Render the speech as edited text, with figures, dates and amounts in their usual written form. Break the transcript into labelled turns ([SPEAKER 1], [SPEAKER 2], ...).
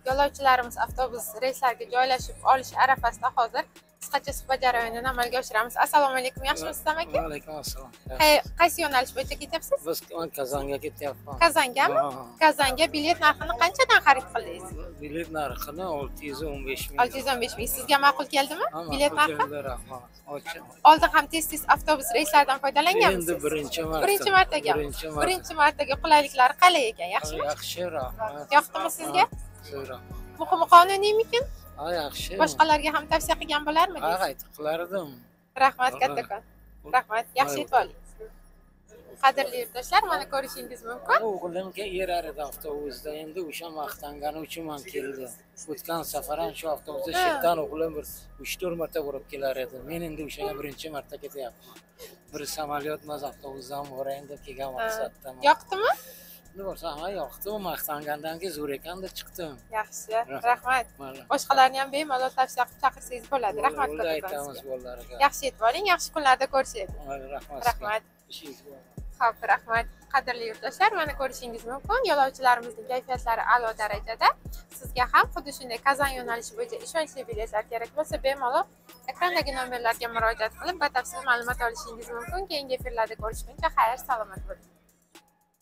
[SPEAKER 1] Yo'lovchilarimiz avtobus reyslariga joylashib olish arafasida hozir qisqacha suhbat jarayonini amalga oshiramiz. Assalomu alaykum, yaxshimisiz aka?
[SPEAKER 2] Va alaykum assalom.
[SPEAKER 1] Qaysi yo'nalish bo'yicha ketyapsiz?
[SPEAKER 2] Biz Kazanga ketyapmiz.
[SPEAKER 1] Kazangami? Kazanga bilet narxini qanchadan xarid qildingiz?
[SPEAKER 2] Bilet narxini 615 ming.
[SPEAKER 1] 615 ming. Sizga ma'qul keldimi? Bilet narxi?
[SPEAKER 2] Rahmat.
[SPEAKER 1] Oldin ham tez avtobus reyslaridan foydalanganmisiz?
[SPEAKER 2] Endi birinchi marta.
[SPEAKER 1] Birinchi martaga qulayliklari qalay ekan? Yaxshimi?
[SPEAKER 2] Yaxshi, rahmat.
[SPEAKER 1] Yoqdimi sizga?
[SPEAKER 2] Rahmat.
[SPEAKER 1] Muhimi qonuniymikin?
[SPEAKER 2] Ha, yaxshi.
[SPEAKER 1] Boshqalarga ham tavsiya qilgan bo'larmidingiz?
[SPEAKER 2] Ha, aytib qilardim.
[SPEAKER 1] Rahmat kattakon. Rahmat. Yaxshi yetib oling. Qadrli yurtdoshlar, mana ko'rishingiz mumkin.
[SPEAKER 2] O'g'limga erar edi avtobusda. Endi o'sha maqtangani uchun men keldim. O'tgan safar ham shu avtobusda shitdan o'g'lim bir 3-4 marta borib kelar edi. Men endi o'shaga birinchi marta ketyapman. Bir samolyot maz avtobusdan borayin deb kelgan maqsadda.
[SPEAKER 1] Yoqdimi?
[SPEAKER 2] Bo'lsa, ha, yoqdi. Maqtangandan keyin zo'r ekan deb chiqdim.
[SPEAKER 1] Yaxshi. Rahmat. Boshqalarni ham bemalol tavsiya qilib chaqirsangiz bo'ladi. Rahmat
[SPEAKER 2] aytamiz bolalarga.
[SPEAKER 1] Yaxshi yetib oling, yaxshi kunlarda ko'rishaylik.
[SPEAKER 2] Rahmat.
[SPEAKER 1] Rahmat. Xo'p, rahmat. Qadrli yurtdoshlar, mana ko'rishingiz mumkin, yo'lovchilarimizning kayfiyatlari a'lo darajada. Sizga ham xuddi shunday Kazan yo'nalishi bo'yicha ishonchli biletlar kerak bo'lsa, bemalol ekrandagi nomerlarga murojaat qilib, batafsil ma'lumot olishingiz mumkin. Keyingi efirlarda ko'rishguncha xayr, salomat bo'ling.